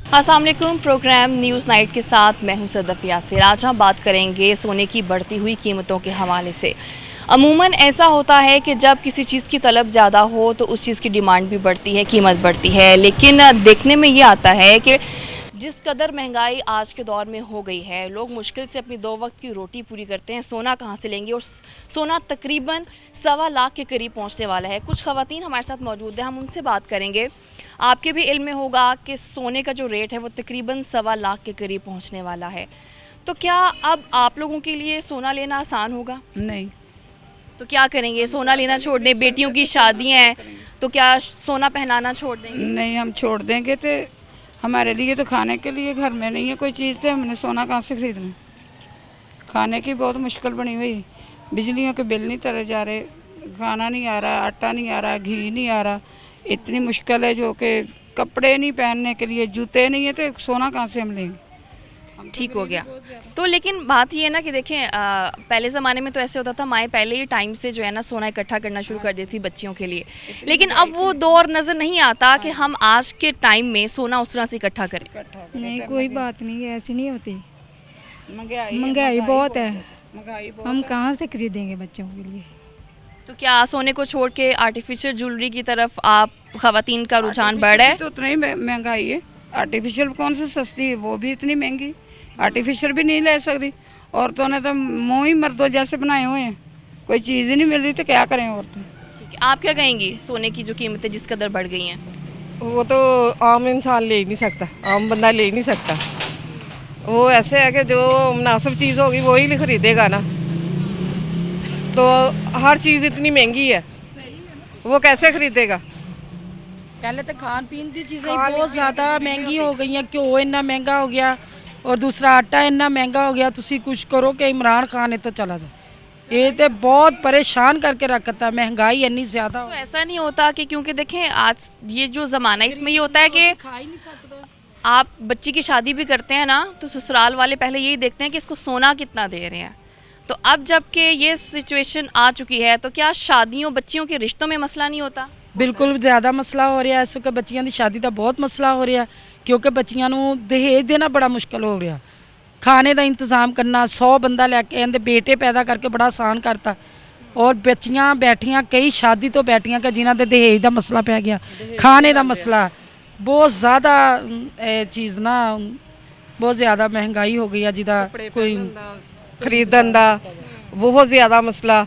अस्सलाम वालेकुम। Programme news night के साथ मैं हूं सदफ यासिर। आज हम बात करेंगे सोने की बढ़ती हुई कीमतों के हवाले से। अमूमन ऐसा होता है कि जब किसी चीज़ की तलब ज़्यादा हो तो उस चीज़ की डिमांड भी बढ़ती है, कीमत बढ़ती है। लेकिन देखने में ये आता है कि जिस कदर महंगाई आज के दौर में हो गई है, लोग मुश्किल से अपनी 2 वक्त की रोटी पूरी करते हैं, सोना कहाँ से लेंगे? और सोना तकरीबन 1.25 लाख के करीब पहुँचने वाला है। कुछ ख़वातीन हमारे साथ मौजूद हैं, हम उनसे बात करेंगे। आपके भी इल्म में होगा कि सोने का जो रेट है वो तकरीबन 1.25 लाख के करीब पहुँचने वाला है। तो क्या अब आप लोगों के लिए सोना लेना आसान होगा? नहीं। तो क्या करेंगे? सोना लेना छोड़ दें? बेटियों की शादियाँ हैं तो क्या सोना पहनाना छोड़ देंगे? नहीं, हम छोड़ देंगे तो हमारे लिए तो खाने के लिए घर में नहीं है कोई चीज़, तो हमने सोना कहाँ से खरीदना? खाने की बहुत मुश्किल बनी हुई, बिजलियों के बिल नहीं तरे जा रहे, खाना नहीं आ रहा, आटा नहीं आ रहा, घी नहीं आ रहा, इतनी मुश्किल है जो कि कपड़े नहीं पहनने के लिए, जूते नहीं है, तो सोना कहाँ से हम लेंगे? ठीक हो गया। तो लेकिन बात ये है ना कि देखें, पहले ज़माने में तो ऐसे होता था, माएँ पहले ही टाइम से जो है ना सोना इकट्ठा करना शुरू कर देती थी बच्चियों के लिए। लेकिन अब वो दौर नज़र नहीं आता कि हम आज के टाइम में सोना उस तरह से इकट्ठा करें। नहीं, कोई बात नहीं है, ऐसी नहीं होती। महंगाई महंगाई बहुत है, महंगाई बहुत हम कहाँ से खरीदेंगे बच्चों के लिए? तो क्या सोने को छोड़ के आर्टिफिशियल ज्वेलरी की तरफ आप ख़वातीन का रुझान बढ़ रहा है? तो उतना ही महंगाई है। आर्टिफिशियल कौन सी सस्ती है, वो भी इतनी महंगी। आर्टिफिशियल भी नहीं ले सकती। औरतों ने तो मुँह ही मर्दों जैसे बनाए हुए हैं, कोई चीज़ ही नहीं मिल रही, तो क्या करें औरतें? ठीक है, आप क्या कहेंगी सोने की जो कीमतें जिस कदर बढ़ गई हैं? वो तो आम इंसान ले ही नहीं सकता, आम बंदा ले ही नहीं सकता। वो ऐसे है कि जो मुनासिब चीज़ होगी वो ही खरीदेगा ना। तो हर चीज़ इतनी महंगी है, वो कैसे खरीदेगा? पहले तो खान पीन की चीज़ें बहुत ज़्यादा महंगी हो गई हैं। घ्यो इन्ना महंगा हो गया और दूसरा आटा इन्ना महंगा हो गया। तुसी कुछ करो कि इमरान खान ने तो चला जाए, ये तो बहुत परेशान करके रखता। महंगाई इतनी ज़्यादा तो ऐसा नहीं होता कि क्योंकि देखें आज ये जो ज़माना है इसमें ये होता है कि खा ही नहीं सकता। आप बच्ची की शादी भी करते हैं ना तो ससुराल वाले पहले यही देखते हैं कि इसको सोना कितना दे रहे हैं। तो अब जबकि ये सिचुएशन आ चुकी है तो क्या शादियों बच्चियों के रिश्तों में मसला नहीं होता? बिल्कुल ज़्यादा मसला हो रहा है इस वक्त। बच्चियां की शादी का बहुत मसला हो रहा क्योंकि बच्चियां नूं दहेज देना बड़ा मुश्किल हो रहा। खाने का इंतज़ाम करना 100 बंदा लैके आंदे, बेटे पैदा करके बड़ा आसान करता। और बच्चियां बैठियां कई शादी तो बैठियां कि जिन्हों के दहेज का मसला पै गया, खाने का मसला बहुत ज़्यादा चीज़ ना बहुत ज़्यादा महंगाई हो गई है जिदा कोई खरीदन का बहुत ज़्यादा मसला।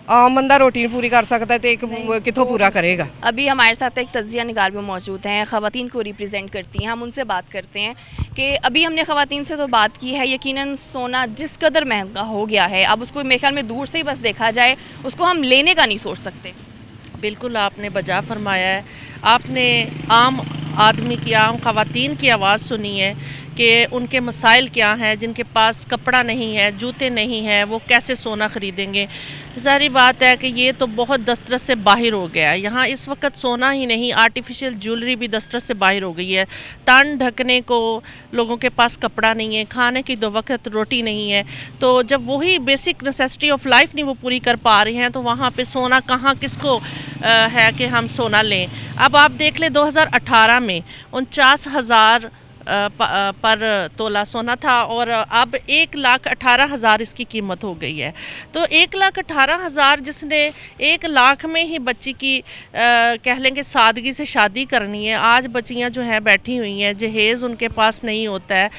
आम बंदा रोटी नहीं पूरी कर सकता तो एक कितों पूरा करेगा? अभी हमारे साथ एक तज्जिया निगार भी मौजूद हैं, ख़वातीन को रिप्रेजेंट करती हैं। हम उनसे बात करते हैं कि अभी हमने ख़वातीन से तो बात की है, यकीनन सोना जिस कदर महंगा हो गया है अब उसको मेरे ख्याल में दूर से ही बस देखा जाए उसको हम लेने का नहीं सोच सकते। बिल्कुल आपने बजा फरमाया है। आपने आम आदमी की, आम ख़वातीन की आवाज़ सुनी है कि उनके मसाइल क्या हैं। जिनके पास कपड़ा नहीं है, जूते नहीं हैं, वो कैसे सोना ख़रीदेंगे? ज़ाहिर बात है कि ये तो बहुत दस्तरस से बाहर हो गया है। यहाँ इस वक्त सोना ही नहीं, आर्टिफिशियल ज्वेलरी भी दस्तरस से बाहर हो गई है। तन ढकने को लोगों के पास कपड़ा नहीं है, खाने की 2 वक्त रोटी नहीं है। तो जब वही बेसिक नेसेसिटी ऑफ लाइफ नहीं वो पूरी कर पा रहे हैं तो वहाँ पे सोना कहाँ किसको है कि हम सोना लें? अब आप देख लें 2018 में 49,000 पर तोला सोना था और अब 1,18,000 इसकी कीमत हो गई है। तो 1,18,000 जिसने 1 लाख में ही बच्ची की कह लेंगे सादगी से शादी करनी है। आज बच्चियां जो हैं बैठी हुई हैं, जहेज़ उनके पास नहीं होता है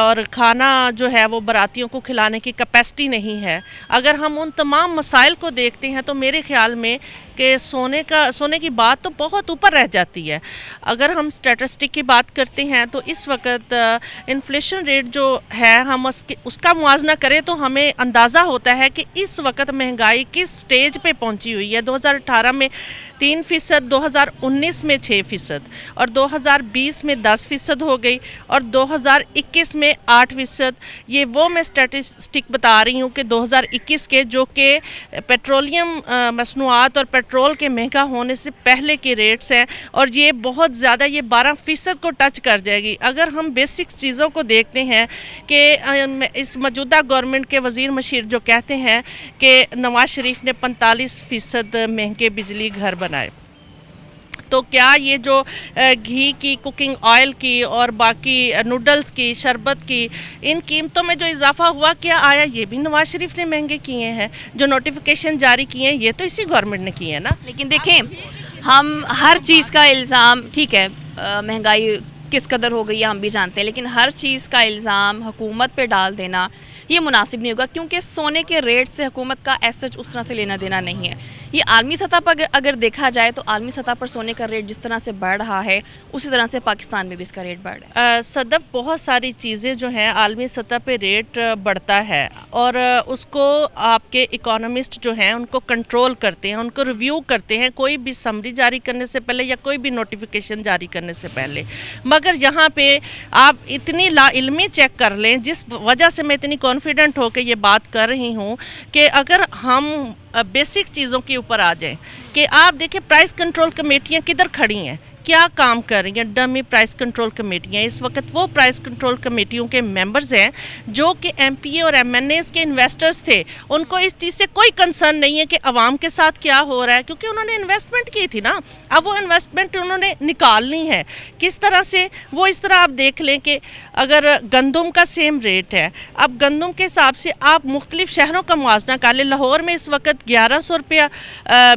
और खाना जो है वो बारातियों को खिलाने की कैपेसिटी नहीं है। अगर हम उन तमाम मसाइल को देखते हैं तो मेरे ख़्याल में कि सोने की बात तो बहुत ऊपर रह जाती है। अगर हम स्टैटिस्टिक की बात करते हैं तो इस वक्त इन्फ्लेशन रेट जो है हम उसका मुआवजा करें तो हमें अंदाज़ा होता है कि इस वक्त महंगाई किस स्टेज पे पहुंची हुई है। 2018 में 3%, 2019 में 6% और 2020 में 10% हो गई और 2021 में 8%। ये वो मैं स्टैटिस्टिक बता रही हूँ कि 2021 के जो कि पेट्रोलियम मसनूआत और पेट्रोल के महंगा होने से पहले के रेट्स हैं और ये बहुत ज़्यादा, ये 12% को टच कर जाएगी। अगर हम बेसिक चीज़ों को देखते हैं कि इस मौजूदा गवर्नमेंट के वज़ीर मशीर जो कहते हैं कि नवाज़ शरीफ ने 45% महंगे बिजली घर बनाए, तो क्या ये जो घी की, कुकिंग ऑयल की और बाकी नूडल्स की, शरबत की, इन कीमतों में जो इजाफा हुआ, क्या आया ये भी नवाज शरीफ ने महंगे किए हैं? जो नोटिफिकेशन जारी किए हैं ये तो इसी गवर्नमेंट ने किए हैं ना। लेकिन देखें, हम हर चीज़ का इल्ज़ाम, ठीक है महंगाई किस कदर हो गई है हम भी जानते हैं, लेकिन हर चीज़ का इल्ज़ाम हुकूमत पे डाल देना ये मुनासिब नहीं होगा, क्योंकि सोने के रेट से हुकूमत का ऐसा उस तरह से लेना देना नहीं है। ये आलमी सतह पर अगर देखा जाए तो आलमी सतह पर सोने का रेट जिस तरह से बढ़ रहा है उसी तरह से पाकिस्तान में भी इसका रेट बढ़ रहा है। सदफ, बहुत सारी चीज़ें जो हैं आलमी सतह पे रेट बढ़ता है और उसको आपके इकोनॉमिस्ट जो हैं उनको कंट्रोल करते हैं, उनको रिव्यू करते हैं कोई भी समरी जारी करने से पहले या कोई भी नोटिफिकेशन जारी करने से पहले। मगर यहाँ पे आप इतनी लाइल्मी चेक कर लें, जिस वजह से मैं इतनी कॉन्फिडेंट होकर ये बात कर रही हूँ कि अगर हम बेसिक चीज़ों के ऊपर आ जाएं कि आप देखिए प्राइस कंट्रोल कमेटियाँ किधर खड़ी हैं, क्या काम कर रही हैं। डमी प्राइस कंट्रोल कमेटियाँ इस वक्त वो प्राइस कंट्रोल कमेटियों के मेंबर्स हैं जो कि एमपीए और एमएनएस के इन्वेस्टर्स थे। उनको इस चीज़ से कोई कंसर्न नहीं है कि आवाम के साथ क्या हो रहा है, क्योंकि उन्होंने इन्वेस्टमेंट की थी ना। अब वो इन्वेस्टमेंट उन्होंने निकालनी है किस तरह से, वो इस तरह आप देख लें कि अगर गंदम का सेम रेट है, अब गंदम के हिसाब से आप मुख्तलिफ शहरों का मुआवजा कर लें। लाहौर में इस वक्त 1100 रुपया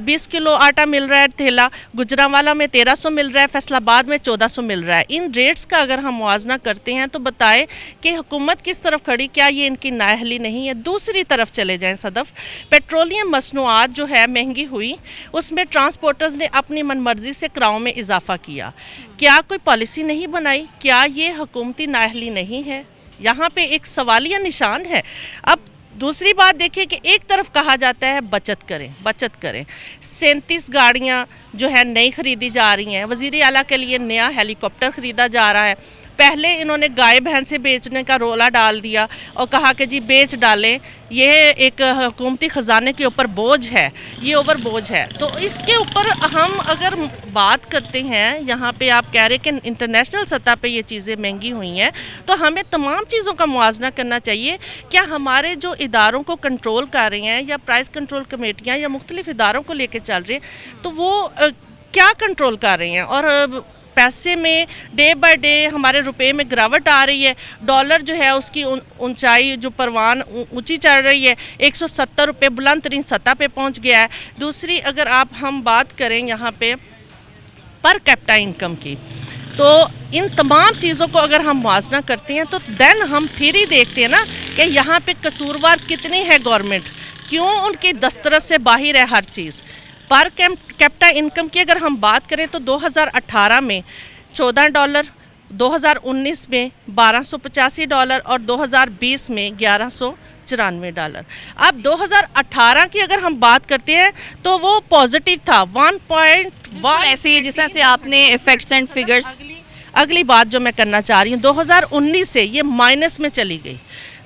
20 किलो आटा मिल रहा है थैला, गुजरांवाला में 1300 मिल रहा है, फैसलाबाद में 1400 मिल रहा है। इन रेट्स का अगर हम मुआवजा करते हैं तो बताएं कि हुकूमत किस तरफ खड़ी, क्या ये इनकी नाअहली नहीं है। दूसरी तरफ चले जाएं सदफ, पेट्रोलियम मसनूआत जो है महंगी हुई, उसमें ट्रांसपोर्टर्स ने अपनी मनमर्जी से किराओं में इजाफा किया। क्या कोई पॉलिसी नहीं बनाई? क्या ये हुकूमती नाअहली नहीं है? यहाँ पे एक सवालिया निशान है। अब दूसरी बात देखिए कि एक तरफ कहा जाता है बचत करें, बचत करें। 37 गाड़ियाँ जो है नई ख़रीदी जा रही हैं, वज़ीर आला के लिए नया हेलीकॉप्टर ख़रीदा जा रहा है। पहले इन्होंने गाय भैंसे बेचने का रोला डाल दिया और कहा कि जी बेच डालें, ये एक हुकूमती ख़जाने के ऊपर बोझ है, ये ओवर बोझ है। तो इसके ऊपर हम अगर बात करते हैं, यहाँ पे आप कह रहे हैं कि इंटरनेशनल सतह पे ये चीज़ें महंगी हुई हैं, तो हमें तमाम चीज़ों का मुआवजा करना चाहिए। क्या हमारे जो इदारों को कंट्रोल कर रहे हैं या प्राइस कंट्रोल कमेटियाँ या मुख्तलिफ इदारों को लेकर चल रहे हैं, तो वो क्या कंट्रोल कर रहे हैं? और पैसे में डे बाय डे हमारे रुपए में गिरावट आ रही है। डॉलर जो है उसकी ऊंचाई जो परवान ऊंची चढ़ रही है, 170 रुपये बुलंद तरीन सतह पे पहुंच गया है। दूसरी अगर हम बात करें यहाँ पे पर कैपिटा इनकम की, तो इन तमाम चीज़ों को अगर हम मुआवजा करते हैं तो देन हम फिर ही देखते हैं ना कि यहाँ पे कसूरवार कितनी है गवर्नमेंट, क्यों उनकी दस्तरस से बाहर है हर चीज़। पर कैपिटा इनकम की अगर हम बात करें तो 2018 में $14, 2019 में $1285 और 2020 में $1194। अब 2018 की अगर हम बात करते हैं तो वो पॉजिटिव था 1.1। ऐसे ही जिस तरह से आपने फैक्ट्स एंड फिगर्स। अगली बात जो मैं करना चाह रही हूँ, 2019 से ये माइनस में चली गई,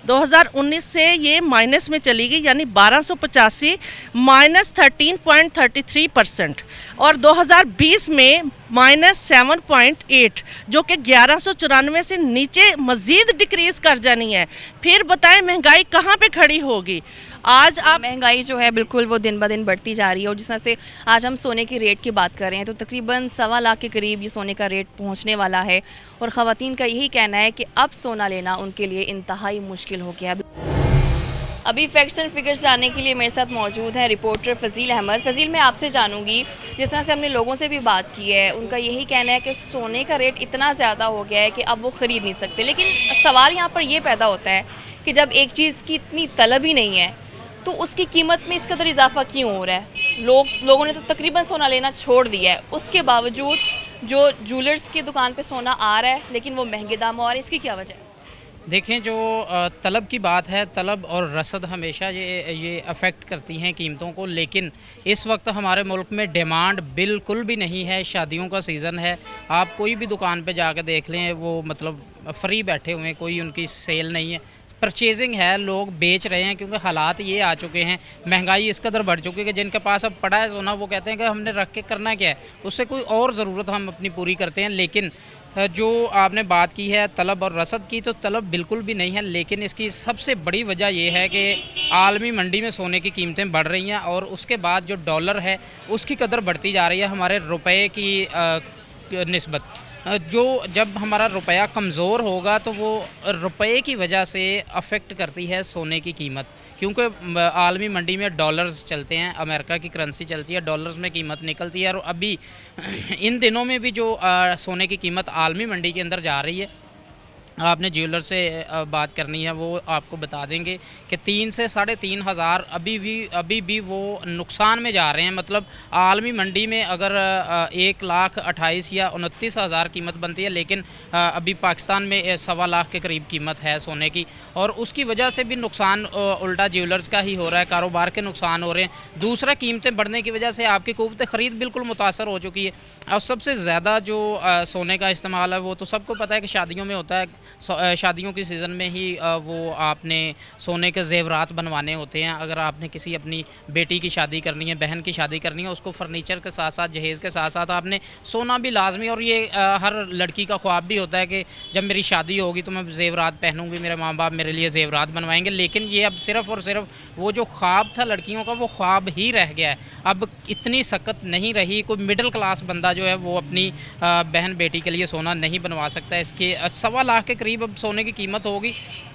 2019 से ये माइनस में चली गई, यानी 1285 माइनस 13.33%, और 2020 में माइनस 7.8, जो कि 1194 से नीचे मज़ीद डिक्रीज़ कर जानी है। फिर बताएं महंगाई कहाँ पे खड़ी होगी? आज आप महंगाई जो है बिल्कुल वो दिन ब दिन बढ़ती जा रही है। और जिस तरह से आज हम सोने की रेट की बात कर रहे हैं तो तकरीबन 1.25 लाख के करीब ये सोने का रेट पहुंचने वाला है, और ख़वातीन का यही कहना है कि अब सोना लेना उनके लिए इंतहाई मुश्किल हो गया। अभी फैक्ट्स एंड फिगर्स जानने के लिए मेरे साथ मौजूद है रिपोर्टर फ़ज़ील अहमद। फ़ज़ील, मैं आपसे जानूँगी, जिस तरह से हमने लोगों से भी बात की है, उनका यही कहना है कि सोने का रेट इतना ज़्यादा हो गया है कि अब वो ख़रीद नहीं सकते। लेकिन सवाल यहाँ पर ये पैदा होता है कि जब एक चीज़ की इतनी तलब ही नहीं है तो उसकी कीमत में इस कदर इजाफा क्यों हो रहा है? लोगों ने तो तकरीबन सोना लेना छोड़ दिया है, उसके बावजूद जो ज्वेलर्स की दुकान पे सोना आ रहा है लेकिन वो महंगे दाम आ रहे हैं, इसकी क्या वजह है? देखें, जो तलब की बात है, तलब और रसद हमेशा ये अफेक्ट करती हैं कीमतों को। लेकिन इस वक्त हमारे मुल्क में डिमांड बिल्कुल भी नहीं है। शादियों का सीज़न है, आप कोई भी दुकान पे जाकर देख लें, वो मतलब फ्री बैठे हुए हैं, कोई उनकी सेल नहीं है। परचेजिंग है, लोग बेच रहे हैं, क्योंकि हालात ये आ चुके हैं, महंगाई इस कदर बढ़ चुकी है कि जिनके पास अब पड़ा है सोना वो कहते हैं कि हमने रख के करना क्या है, उससे कोई और ज़रूरत हम अपनी पूरी करते हैं। लेकिन जो आपने बात की है तलब और रसद की, तो तलब बिल्कुल भी नहीं है, लेकिन इसकी सबसे बड़ी वजह ये है कि आलमी मंडी में सोने की कीमतें बढ़ रही हैं और उसके बाद जो डॉलर है उसकी कदर बढ़ती जा रही है हमारे रुपए की निस्बत। जो जब हमारा रुपया कमज़ोर होगा तो वो रुपए की वजह से अफेक्ट करती है सोने की कीमत, क्योंकि आलमी मंडी में डॉलर्स चलते हैं, अमेरिका की करेंसी चलती है, डॉलर्स में कीमत निकलती है। और अभी इन दिनों में भी जो सोने की कीमत आलमी मंडी के अंदर जा रही है, आपने ज्वेलर से बात करनी है वो आपको बता देंगे कि 3 से 3.5 हज़ार अभी भी वो नुकसान में जा रहे हैं। मतलब आलमी मंडी में अगर 1,28,000 या 29,000 कीमत बनती है, लेकिन अभी पाकिस्तान में 1.25 लाख के करीब कीमत है सोने की, और उसकी वजह से भी नुकसान उल्टा ज्वेलर्स का ही हो रहा है, कारोबार के नुकसान हो रहे हैं। दूसरा, कीमतें बढ़ने की वजह से आपकी क़ुव्वत ख़रीद बिल्कुल मुतासर हो चुकी है। और सबसे ज़्यादा जो सोने का इस्तेमाल है वो तो सबको पता है कि शादियों में होता है। शादियों की सीज़न में ही वो आपने सोने के ज़ेवरात बनवाने होते हैं। अगर आपने किसी अपनी बेटी की शादी करनी है, बहन की शादी करनी है, उसको फ़र्नीचर के साथ साथ, जहेज़ के साथ साथ आपने सोना भी लाजमी, और ये हर लड़की का ख्वाब भी होता है कि जब मेरी शादी होगी तो मैं ज़ेवरात पहनूंगी, मेरे माँ बाप मेरे लिए ज़ेवरात बनवाएंगे। लेकिन ये अब सिर्फ़ और सिर्फ वो जो ख्वाब था लड़कियों का, वो ख्वाब ही रह गया है। अब इतनी सख्त नहीं रही, कोई मिडिल क्लास बंदा जो है वो अपनी बहन बेटी के लिए सोना नहीं बनवा सकता। इसके 1.25 लाख के करीब अब सोने की कीमत होगी,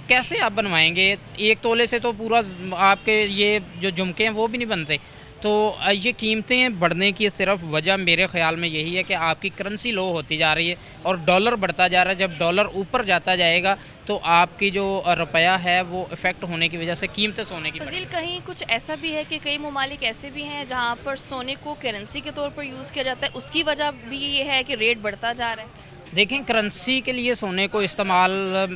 कैसे आप बनवाएंगे? 1 तोले से तो पूरा आपके ये जो झुमके हैं वो भी नहीं बनते। तो ये कीमतें बढ़ने की सिर्फ वजह मेरे ख़्याल में यही है कि आपकी करेंसी लो होती जा रही है और डॉलर बढ़ता जा रहा है। जब डॉलर ऊपर जाता जाएगा तो आपकी जो रुपया है वो इफ़ेक्ट होने की वजह से कीमतें सोने की फजील, कहीं कुछ ऐसा भी है कि कई ममालिक ऐसे भी हैं जहाँ पर सोने को करेंसी के तौर पर यूज़ किया जाता है, उसकी वजह भी ये है कि रेट बढ़ता जा रहा है? देखें, करेंसी के लिए सोने को इस्तेमाल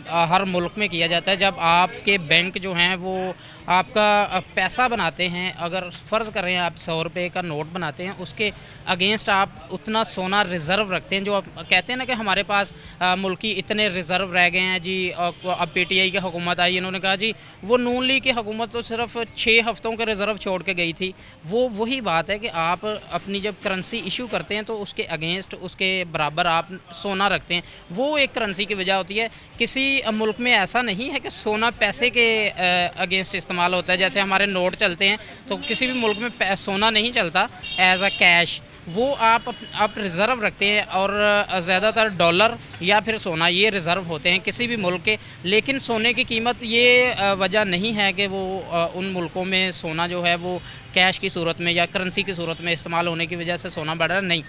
हर मुल्क में किया जाता है। जब आपके बैंक जो हैं वो आपका पैसा बनाते हैं, अगर फ़र्ज़ करें आप 100 रुपये का नोट बनाते हैं, उसके अगेंस्ट आप उतना सोना रिज़र्व रखते हैं। जो आप कहते हैं ना कि हमारे पास मुल्की इतने रिज़र्व रह गए हैं जी। अब PTI की हुकूमत आई, इन्होंने कहा जी वो नून लीग की हुकूमत तो सिर्फ 6 हफ़्तों के रिज़र्व छोड़ के गई थी। वही बात है कि आप अपनी जब करेंसी इशू करते हैं तो उसके अगेंस्ट, उसके बराबर आप सोना रखते हैं। वो एक करेंसी की वजह होती है। किसी मुल्क में ऐसा नहीं है कि सोना पैसे के अगेंस्ट इस्तेमाल होता है। जैसे हमारे नोट चलते हैं तो किसी भी मुल्क में सोना नहीं चलता एज अ कैश, वो आप रिज़र्व रखते हैं। और ज़्यादातर डॉलर या फिर सोना ये रिज़र्व होते हैं किसी भी मुल्क के। लेकिन सोने की कीमत ये वजह नहीं है कि वो उन मुल्कों में सोना जो है वो कैश की सूरत में या करेंसी की सूरत में इस्तेमाल होने की वजह से सोना बढ़ रहा है, नहीं।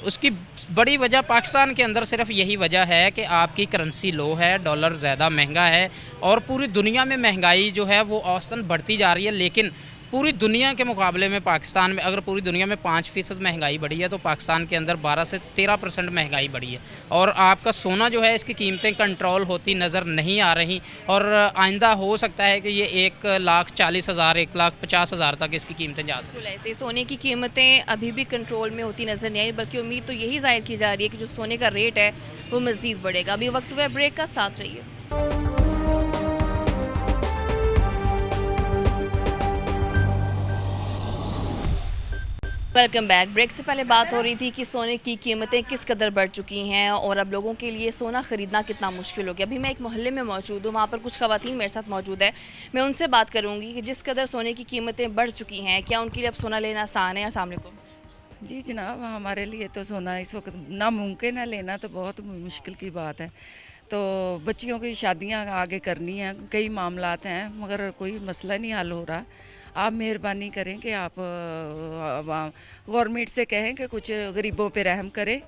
उसकी बड़ी वजह पाकिस्तान के अंदर सिर्फ यही वजह है कि आपकी करेंसी लो है, डॉलर ज़्यादा महंगा है, और पूरी दुनिया में महंगाई जो है वो औसतन बढ़ती जा रही है। लेकिन पूरी दुनिया के मुकाबले में पाकिस्तान में, अगर पूरी दुनिया में 5% महंगाई बढ़ी है तो पाकिस्तान के अंदर 12 से 13% महंगाई बढ़ी है। और आपका सोना जो है इसकी कीमतें कंट्रोल होती नज़र नहीं आ रही, और आइंदा हो सकता है कि ये 1,40,000 1,50,000 तक इसकी कीमतें जा सकती बिल्कुल ऐसे सोने की कीमतें अभी भी कंट्रोल में होती नज़र नहीं आई, बल्कि उम्मीद तो यही जाहिर की जा रही है कि जो सोने का रेट है वो मज़ीद बढ़ेगा। अभी वक्त हुआ ब्रेक का, साथ रहिए। Welcome back. ब्रेक से पहले बात हो रही थी कि सोने की कीमतें किस कदर बढ़ चुकी हैं और अब लोगों के लिए सोना ख़रीदना कितना मुश्किल हो गया। अभी मैं एक मोहल्ले में मौजूद हूँ, वहाँ पर कुछ ख़वातीन मेरे साथ मौजूद है। मैं उनसे बात करूँगी कि जिस कदर सोने की कीमतें बढ़ चुकी हैं, क्या उनके लिए अब सोना लेना आसान है? अस्सलाम वालेकुम। जी जनाब, हमारे लिए तो सोना इस वक्त नामुमकिन है, लेना तो बहुत मुश्किल की बात है। तो बच्चियों की शादियां आगे करनी हैं, कई मामलात हैं, मगर कोई मसला नहीं हल हो रहा। आप मेहरबानी करें कि आप गवर्नमेंट से कहें कि कुछ गरीबों पे रहम करें,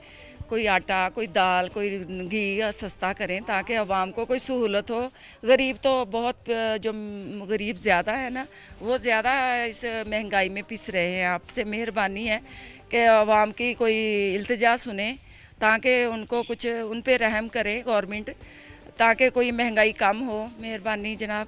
कोई आटा, कोई दाल, कोई घी सस्ता करें ताकि आवाम को कोई सहूलत हो। गरीब तो बहुत, जो गरीब ज़्यादा है ना, वो ज़्यादा इस महंगाई में पिस रहे हैं। आपसे मेहरबानी है कि आवाम की कोई इल्तिजा सुने ताकि उनको कुछ उन पे रहम करे गवर्नमेंट, ताकि कोई महंगाई कम हो। मेहरबानी जनाब।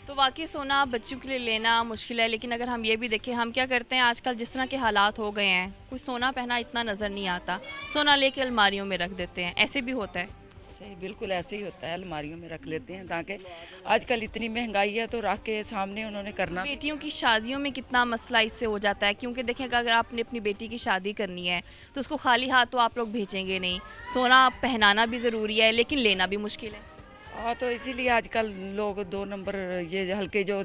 तो वाकई सोना बच्चों के लिए लेना मुश्किल है, लेकिन अगर हम ये भी देखें, हम क्या करते हैं आजकल, जिस तरह के हालात हो गए हैं, कोई सोना पहना इतना नज़र नहीं आता, सोना लेके अलमारियों में रख देते हैं, ऐसे भी होता है। ऐसे ही बिल्कुल ऐसे ही होता है, अलमारियों में रख लेते हैं ताकि आजकल इतनी महंगाई है तो रख के सामने उन्होंने करना। बेटियों की शादियों में कितना मसला इससे हो जाता है, क्योंकि देखें अगर आपने अपनी बेटी की शादी करनी है तो उसको खाली हाथ तो आप लोग भेजेंगे नहीं, सोना पहनाना भी ज़रूरी है लेकिन लेना भी मुश्किल है। हाँ, तो इसीलिए आजकल लोग 2 नंबर ये हल्के जो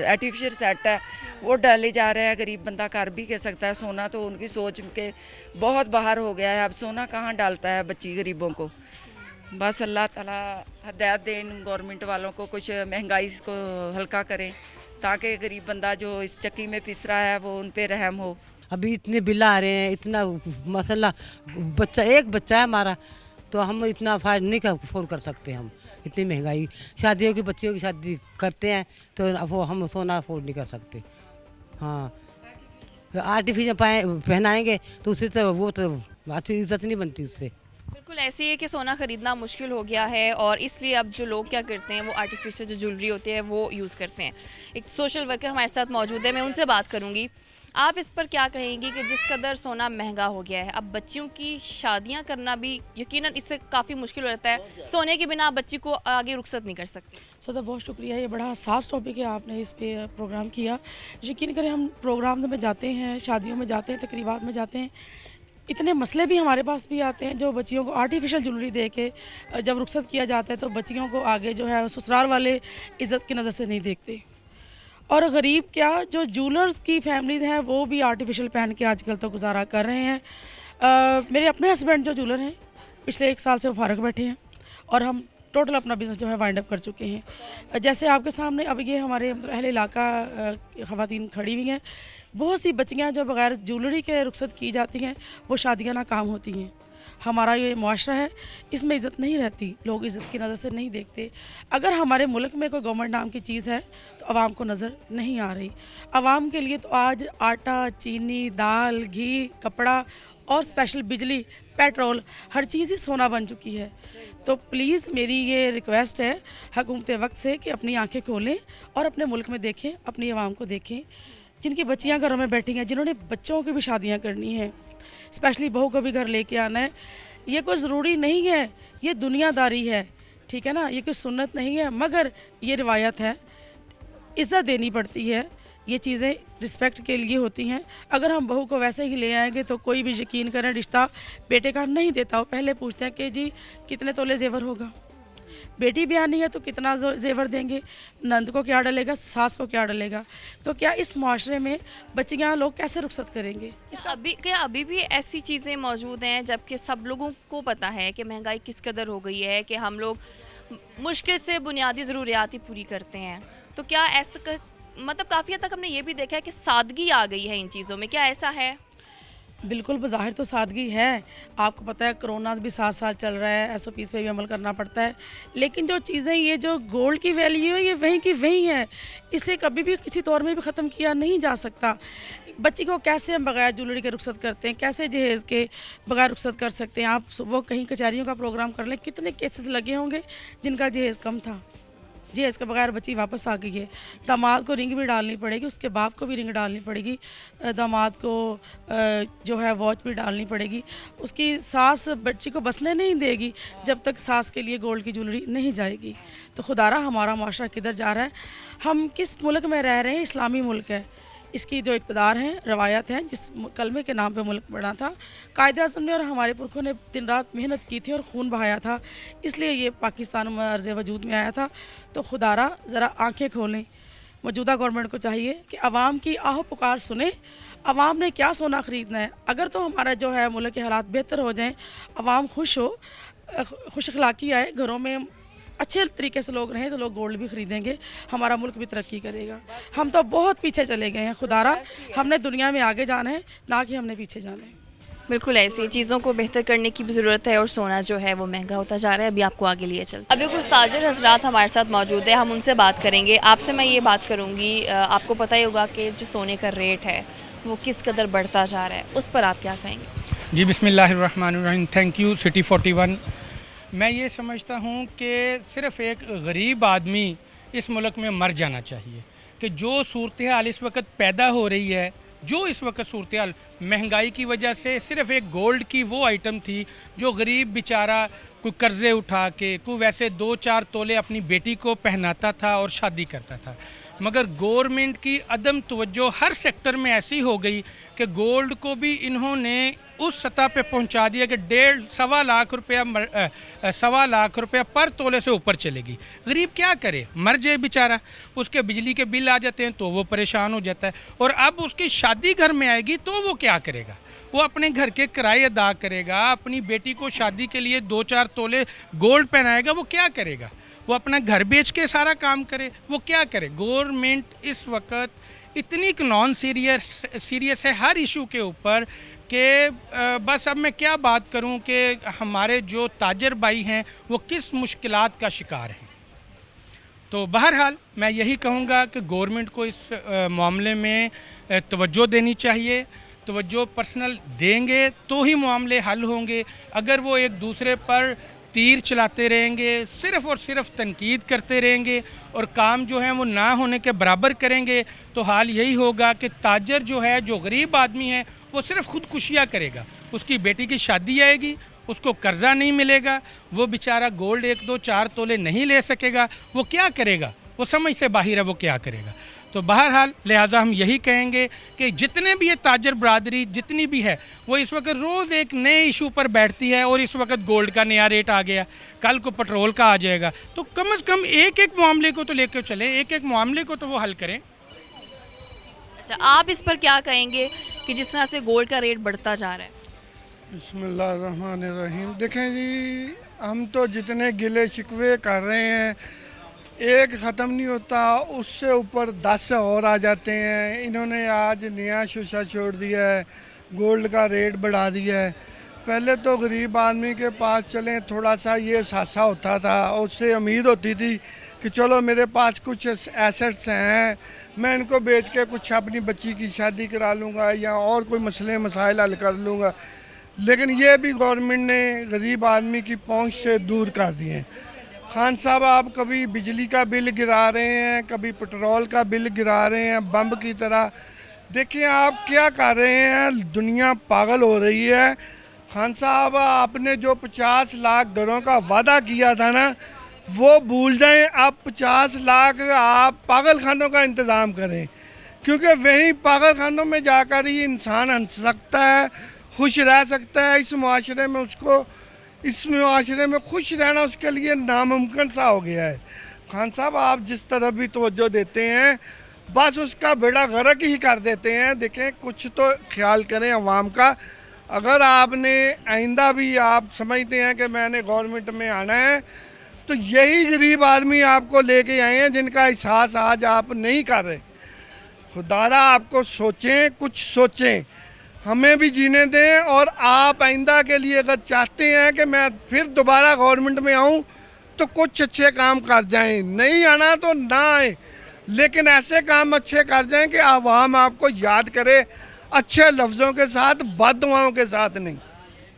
आर्टिफिशियल सेट है वो डाले जा रहे हैं। गरीब बंदा कर भी कह सकता है, सोना तो उनकी सोच के बहुत बाहर हो गया है। अब सोना कहाँ डालता है बच्ची गरीबों को। बस अल्लाह ताला हदायत दें इन गवर्नमेंट वालों को, कुछ महंगाई को हल्का करें ताकि गरीब बंदा जो इस चक्की में पिस रहा है वो उन पे रहम हो। अभी इतने बिल आ रहे हैं, इतना मसला, बच्चा एक बच्चा है हमारा तो हम इतना अफोर्ड नहीं अफोर्ड कर सकते। हम इतनी महंगाई, शादियों की बच्चियों की शादी करते हैं तो हम सोना अफोर्ड नहीं कर सकते। हाँ, आर्टिफिशियल पहनाएंगे तो उससे तो वो तो अच्छी इज्जत नहीं बनती उससे। बिल्कुल ऐसे ही है कि सोना ख़रीदना मुश्किल हो गया है और इसलिए अब जो लोग क्या करते हैं वो आर्टिफिशियल जो ज्वेलरी होती है वो यूज़ करते हैं। एक सोशल वर्कर हमारे साथ मौजूद है, मैं उनसे बात करूँगी। आप इस पर क्या कहेंगी कि जिस कदर सोना महंगा हो गया है, अब बच्चियों की शादियां करना भी यकीनन इससे काफ़ी मुश्किल हो जाता है। सोने के बिना आप बच्ची को आगे रुखसत नहीं कर सकते। सदा बहुत शुक्रिया, ये बड़ा हसास टॉपिक है, आपने इस पे प्रोग्राम किया। यकीन करें हम प्रोग्राम में जाते हैं, शादियों में जाते हैं, तकरीबात में जाते हैं, इतने मसले भी हमारे पास भी आते हैं जो बच्चियों को आर्टिफिशियल ज्वेलरी दे के जब रुखसत किया जाता है तो बच्चियों को आगे जो है ससुराल वाले इज़्ज़त की नज़र से नहीं देखते। और गरीब क्या, जो जूलर्स की फैमिली हैं वो भी आर्टिफिशियल पहन के आजकल तो गुजारा कर रहे हैं। मेरे अपने हस्बैंड जो जूलर हैं, पिछले 1 साल से वो फारग बैठे हैं और हम टोटल अपना बिज़नेस जो है वाइंड अप कर चुके हैं। जैसे आपके सामने अब ये हमारे अहले इलाका ख़वातीन खड़ी हुई हैं, बहुत सी बच्चियाँ जो बग़ैर ज्वेलरी के रुखसत की जाती हैं वो शादियाँ नाकाम होती हैं। हमारा ये मुआशरा है, इसमें इज़्ज़त नहीं रहती, लोग इज़्ज़त की नज़र से नहीं देखते। अगर हमारे मुल्क में कोई गवर्नमेंट नाम की चीज़ है तो आवाम को नज़र नहीं आ रही। आवाम के लिए तो आज आटा, चीनी, दाल, घी, कपड़ा और स्पेशल बिजली, पेट्रोल, हर चीज़ ही सोना बन चुकी है। तो प्लीज़ मेरी ये रिक्वेस्ट है हुकूमत वक्त से कि अपनी आंखें खोलें और अपने मुल्क में देखें, अपनी आवाम को देखें जिनकी बच्चियां घरों में बैठी हैं, जिन्होंने बच्चों की भी शादियां करनी हैं, स्पेशली बहू को भी घर लेके आना है। ये कोई ज़रूरी नहीं है, ये दुनियादारी है, ठीक है ना, ये कोई सुन्नत नहीं है, मगर ये रिवायत है, इज़्ज़त देनी पड़ती है। ये चीज़ें रिस्पेक्ट के लिए होती हैं। अगर हम बहू को वैसे ही ले आएंगे तो कोई भी यकीन करें रिश्ता बेटे का नहीं देता। वो पहले पूछते हैं कि जी कितने तोले जेवर होगा, बेटी भी आनी है तो कितना जेवर देंगे, नंद को क्या डलेगा, सास को क्या डलेगा। तो क्या इस माशरे में बच्चियाँ लोग कैसे रुखसत करेंगे? क्या अभी भी ऐसी चीज़ें मौजूद हैं जबकि सब लोगों को पता है कि महंगाई किस कदर हो गई है कि हम लोग मुश्किल से बुनियादी ज़रूरियात ही पूरी करते हैं। तो क्या ऐसा मतलब काफ़ी हद तक हमने ये भी देखा है कि सादगी आ गई है इन चीज़ों में, क्या ऐसा है? बिल्कुल बज़ाहिर तो सादगी है। आपको पता है कोरोना भी 7 साल चल रहा है, SOPs पे भी अमल करना पड़ता है, लेकिन जो चीज़ें, ये जो गोल्ड की वैल्यू है ये वहीं की वहीं है, इसे कभी भी किसी दौर में भी ख़त्म किया नहीं जा सकता। बच्ची को कैसे हम बगैर ज्वेलरी के रुखसत करते हैं, कैसे जहेज़ के बगैर रुखसत कर सकते हैं? आप सुबह कहीं कचहरियों का प्रोग्राम कर लें, कितने केसेस लगे होंगे जिनका जहेज़ कम था, जहेज़ के बगैर बच्ची वापस आ गई है। दामाद को रिंग भी डालनी पड़ेगी, उसके बाप को भी रिंग डालनी पड़ेगी, दामाद को जो है वॉच भी डालनी पड़ेगी, उसकी सास बच्ची को बसने नहीं देगी जब तक सास के लिए गोल्ड की ज्वेलरी नहीं जाएगी। तो खुदारा हमारा माशरा किधर जा रहा है? हम किस मुल्क में रह रहे हैं? इस्लामी मुल्क है, इसकी जो इक़्तिदार हैं, रवायत हैं, जिस कलमे के नाम पे मुल्क बना था, कायद-ए-आज़म ने और हमारे पुरखों ने दिन रात मेहनत की थी और खून बहाया था, इसलिए ये पाकिस्तान में अर्ज़ वजूद में आया था। तो खुदारा ज़रा आंखें खोलें। मौजूदा गवर्नमेंट को चाहिए कि आवाम की आहो पुकार सुने। आवाम ने क्या सोना ख़रीदना है? अगर तो हमारा जो है मुल्क के हालात बेहतर हो जाएँ, आवाम खुश हो, खुश अखलाक़ी आए, घरों में अच्छे तरीके से लोग रहें, तो लोग गोल्ड भी ख़रीदेंगे, हमारा मुल्क भी तरक्की करेगा। हम तो बहुत पीछे चले गए हैं खुदारा, हमने दुनिया में आगे जाना है, ना कि हमने पीछे जाना है। बिल्कुल ऐसी चीज़ों को बेहतर करने की भी ज़रूरत है और सोना जो है वो महंगा होता जा रहा है। अभी आपको आगे लिए चलते, अभी कुछ ताजर हजरात हमारे साथ मौजूद है, हम उनसे बात करेंगे। आपसे मैं ये बात करूँगी, आपको पता ही होगा कि जो सोने का रेट है वो किस कदर बढ़ता जा रहा है, उस पर आप क्या कहेंगे? जी बिस्मिल्लाहिर्रहमानिर्रहीम। Thank you city 41। मैं ये समझता हूँ कि सिर्फ़ एक गरीब आदमी इस मुल्क में मर जाना चाहिए कि जो सूरत हाल इस वक्त पैदा हो रही है, जो इस वक्त सूरत हाल महंगाई की वजह से सिर्फ़ एक गोल्ड की वो आइटम थी जो गरीब बेचारा कोई कर्ज़े उठा के, कोई वैसे 2-4 तोले अपनी बेटी को पहनाता था और शादी करता था। मगर गवर्नमेंट की अदम तवज्जो हर सेक्टर में ऐसी हो गई कि गोल्ड को भी इन्होंने उस सतह पे पहुंचा दिया कि 1.5-1.25 लाख रुपया पर तोले से ऊपर चलेगी। गरीब क्या करे, मर जाए बेचारा, उसके बिजली के बिल आ जाते हैं तो वो परेशान हो जाता है, और अब उसकी शादी घर में आएगी तो वो क्या करेगा? वो अपने घर के किराए अदा करेगा, अपनी बेटी को शादी के लिए 2-4 तोले गोल्ड पहनाएगा, वो क्या करेगा? वो अपना घर बेच के सारा काम करे, वो क्या करे? गवर्नमेंट इस वक्त इतनी नॉन सीरियस है हर इशू के ऊपर कि बस अब मैं क्या बात करूं कि हमारे जो ताजर भाई हैं वो किस मुश्किलात का शिकार हैं। तो बहरहाल मैं यही कहूँगा कि गवर्नमेंट को इस मामले में तवज्जो देनी चाहिए। तवज्जो पर्सनल देंगे तो ही मामले हल होंगे। अगर वो एक दूसरे पर तीर चलाते रहेंगे, सिर्फ़ और सिर्फ तनकीद करते रहेंगे और काम जो है वो ना होने के बराबर करेंगे, तो हाल यही होगा कि ताजर जो है, जो गरीब आदमी है, वो सिर्फ खुदकुशियाँ करेगा। उसकी बेटी की शादी आएगी, उसको कर्ज़ा नहीं मिलेगा, वो बेचारा गोल्ड 1-2-4 तोले नहीं ले सकेगा, वो क्या करेगा? वो समझ से बाहर है, वो क्या करेगा? तो बहरहाल लिहाजा हम यही कहेंगे कि जितने भी ये ताजर बरादरी जितनी भी है, वो इस वक्त रोज़ एक नए इशू पर बैठती है, और इस वक्त गोल्ड का नया रेट आ गया, कल को पेट्रोल का आ जाएगा, तो कम से कम एक मामले को तो लेकर चले, एक मामले को तो वो हल करें। अच्छा, आप इस पर क्या कहेंगे कि जिस तरह से गोल्ड का रेट बढ़ता जा रहा है? बिस्मिल्लाहिर्रहमानिर्रहीम। देखें जी, हम तो जितने गिले शिकवे कर रहे हैं, एक ख़त्म नहीं होता, उससे ऊपर 10 और आ जाते हैं। इन्होंने आज नया शुशा छोड़ दिया है, गोल्ड का रेट बढ़ा दिया है। पहले तो गरीब आदमी के पास चलें थोड़ा सा ये सासा होता था, उससे उम्मीद होती थी कि चलो मेरे पास कुछ एसेट्स हैं, मैं इनको बेच के कुछ अपनी बच्ची की शादी करा लूँगा या और कोई मसले मसाइल हल कर लूँगा। लेकिन ये भी गवर्नमेंट ने गरीब आदमी की पहुँच से दूर कर दिए हैं। खान साहब, आप कभी बिजली का बिल गिरा रहे हैं, कभी पेट्रोल का बिल गिरा रहे हैं बम की तरह। देखिए आप क्या कर रहे हैं, दुनिया पागल हो रही है। खान साहब, आपने जो 50 लाख घरों का वादा किया था ना, वो भूल जाएं। आप 50 लाख आप पागल खानों का इंतज़ाम करें, क्योंकि वहीं पागल खानों में जाकर ही इंसान हंस सकता है, खुश रह सकता है। इस माशरे में खुश रहना उसके लिए नामुमकिन सा हो गया है। खान साहब, आप जिस तरफ भी तवज्जो देते हैं, बस उसका बेड़ा गर्क ही कर देते हैं। देखें, कुछ तो ख्याल करें अवाम का। अगर आपने आइंदा भी आप समझते हैं कि मैंने गवर्नमेंट में आना है, तो यही गरीब आदमी आपको लेके आए हैं जिनका एहसास आज आप नहीं कर रहे। खुदारा आपको सोचें, कुछ सोचें, हमें भी जीने दें। और आप आइंदा के लिए अगर चाहते हैं कि मैं फिर दोबारा गवर्नमेंट में आऊं, तो कुछ अच्छे काम कर जाएं। नहीं आना तो ना आए, लेकिन ऐसे काम अच्छे कर जाएं कि आवाम आपको याद करे, अच्छे लफ्ज़ों के साथ, बददुआओं के साथ नहीं।